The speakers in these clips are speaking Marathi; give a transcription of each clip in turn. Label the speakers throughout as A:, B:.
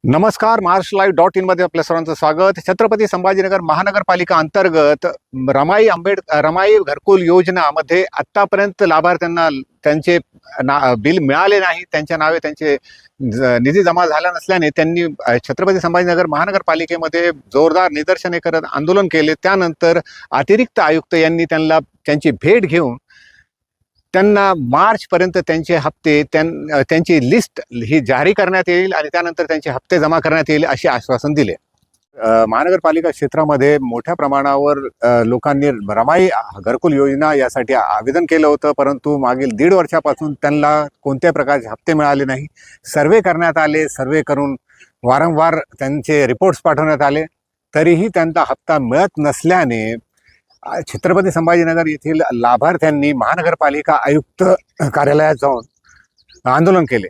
A: नमस्कार. महाराष्ट्रलाईव्ह.in मध्ये आपल्या सर्वांचं स्वागत. छत्रपती संभाजीनगर महानगरपालिका अंतर्गत रमाई घरकुल योजनामध्ये आतापर्यंत लाभार्थ्यांना त्यांचे बिल मिळाले नाही. त्यांच्या नावे त्यांचे निधी जमा झाला नसल्याने त्यांनी छत्रपती संभाजीनगर महानगरपालिकेमध्ये जोरदार निदर्शने करत आंदोलन केले. त्यानंतर अतिरिक्त आयुक्त यांनी त्यांची भेट घेऊन त्यांना मार्चपर्यंत त्यांचे हप्ते त्यांची लिस्ट ही जारी करण्यात येईल आणि त्यानंतर त्यांचे हप्ते जमा करण्यात येईल असे आश्वासन दिले. महानगरपालिका क्षेत्रामध्ये मोठ्या प्रमाणावर लोकांनी रमाई घरकुल योजना यासाठी आवेदन केलं होतं, परंतु मागील 1.5 वर्षापासून त्यांना कोणत्या प्रकारचे हप्ते मिळाले नाही. सर्वे करण्यात आले, सर्वे करून वारंवार त्यांचे रिपोर्ट्स पाठवण्यात आले, तरीही त्यांचा हप्ता मिळत नसल्याने छत्रपती संभाजीनगर येथील लाभार्थ्यांनी महानगरपालिका आयुक्त कार्यालयात जाऊन आंदोलन केले.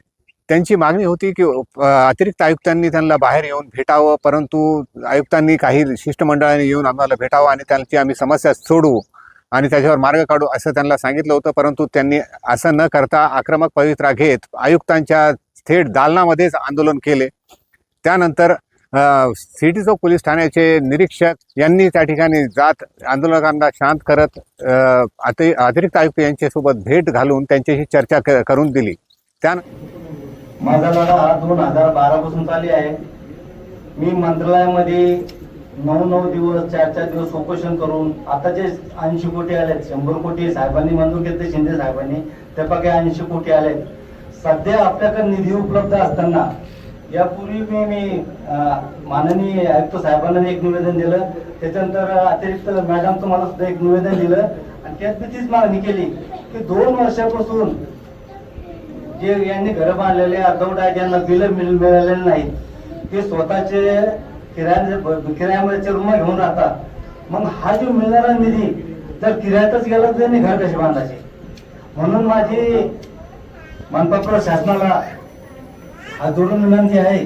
A: त्यांची मागणी होती की अतिरिक्त आयुक्तांनी त्यांना बाहेर येऊन भेटावं, परंतु आयुक्तांनी काही शिष्टमंडळाने येऊन आम्हाला भेटावं आणि त्यांची आम्ही समस्या सोडवू आणि त्याच्यावर मार्ग काढू असं त्यांना सांगितलं होतं. परंतु त्यांनी असं न करता आक्रमक पवित्रा घेत आयुक्तांच्या थेट दालनामध्येच आंदोलन केले. त्यानंतर सिटी चौक पोलीस ठाण्याचे निरीक्षक यांनी त्या ठिकाणी जात आंदोलकांना शांत करत अतिरिक्त आयुक्त यांच्यासोबत भेट घालून त्यांच्याशी चर्चा करून दिली.
B: माझा लढा 2012 पासून चालू आहे. मी मंत्रालयामध्ये 9 दिवस 4 दिवस उपोषण करून आता जे 80 कोटी आलेत, 100 कोटी साहेबांनी मंजूर केले शिंदे साहेबांनी, त्यापैकी 80 कोटी आलेत. सध्या आपल्याकडे निधी उपलब्ध असताना यापूर्वी मी माननीय आयुक्त साहेबांना एक निवेदन दिलं, त्याच्यानंतर अतिरिक्त मॅडम तुम्हाला सुद्धा एक निवेदन दिलं आणि त्यात मी तीच मागणी केली की 2 वर्षापासून जे यांनी घर बांधलेले अर्धवट आहेत, ज्यांना बिल मिळालेले नाहीत, ते स्वतःचे किरायामध्ये रूम घेऊन राहतात. मग हा जो मिळणारा निधी जर किरायातच गेला तर त्यांनी घर कसे बांधायचे? म्हणून माझी मनपा शासनाला हा जोडून विनंती आहे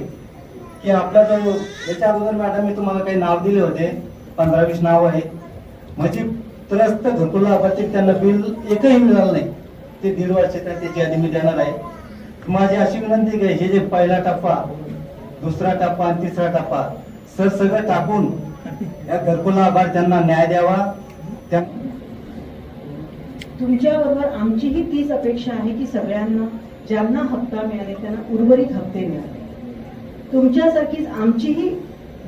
B: की आपला जो याच्या अगोदर मॅडम मी तुम्हाला काही नाव दिले होते, 15-20 नाव आहे, म्हणजे त्रस्त घरकुल लाभार्थी त्यांना बिल एकही मिळालं नाही. ते 1.5 वर्षाच्या त्याची यादी मी देणार आहे. माझी अशी विनंती की हे जे पहिला टप्पा, दुसरा टप्पा आणि तिसरा टप्पा सगळं टाकून या घरकुल लाभार्थ्यांना न्याय द्यावा.
C: तुमच्या बरोबर आमचीही तीच अपेक्षा आहे की सगळ्यांना ज्यांना हप्ता मिळाले त्यांना उर्वरित हप्ते मिळाले. तुमच्यासारखीच आमचीही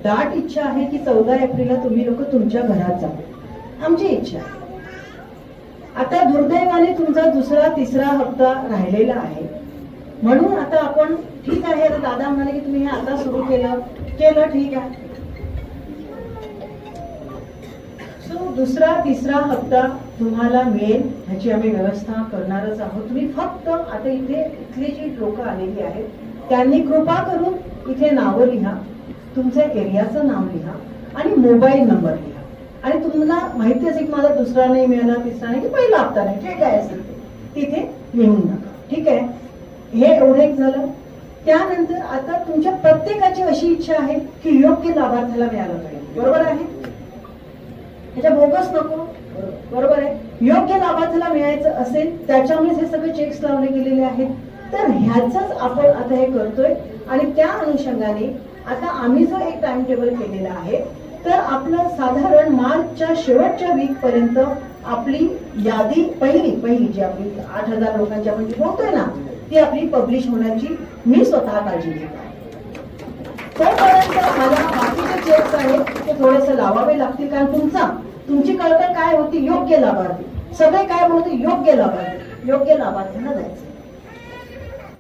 C: दाट इच्छा आहे की 14 एप्रिलला तुम्ही लोक तुमच्या घरात जा. आमची इच्छा आहे. आता दुर्दैवाने तुमचा 2रा-3रा हप्ता राहिलेला आहे, म्हणून आता आपण ठीक आहे. आता दादा म्हणाले की तुम्ही हे आता सुरू केलं ठीक आहे. सो 2रा-3रा हप्ता तुम्हाला मिळेल ह्याची आम्ही व्यवस्था करणारच आहोत. तुम्ही फक्त आता इथली जी लोक आलेली आहेत त्यांनी कृपा करून इथे नावं लिहा, तुमच्या एरियाचं नाव लिहा आणि मोबाईल नंबर लिहा. आणि तुम्हाला माहिती असेल की माझा 2रा नाही मिळाला, 3रा नाही की पहिला हप्ता नाही, जे काय असेल तिथे लिहून नका. ठीक आहे, हे एवढं एक झालं. त्यानंतर आता तुमच्या प्रत्येकाची अशी इच्छा आहे की योग्य लाभार्थ्याला मिळालं पाहिजे. बरोबर आहे? ह्याच्या बोगस नको. बरोबर आहे? योग्य लाभार्थ्याला मिळायचं असेल त्याच्यामुळेच हे सगळे चेक्स लावले गेलेले आहेत. तर ह्याचंच आपण आता हे करतोय आणि त्या अनुषंगाने आता आम्ही जो एक टाइम टेबल केलेला आहे, तर आपलं साधारण मार्चच्या शेवटच्या वीक पर्यंत आपली यादी पहिली जी आपली 8,000 लोकांची आपण जी बोलतोय ना, ती आपली पब्लिश होण्याची मी स्वतः काळजी घेत आहे. तोपर्यंत मला बाकीचे चेक्स आहेत ते थोडेसे लावावे लागतील, कारण तुमची कळकळ काय होती? योग्य लाभार्थी. सगळे काय बोलते? योग्य लाभार्थी. योग्य लाभार्थ्यांना जायचं.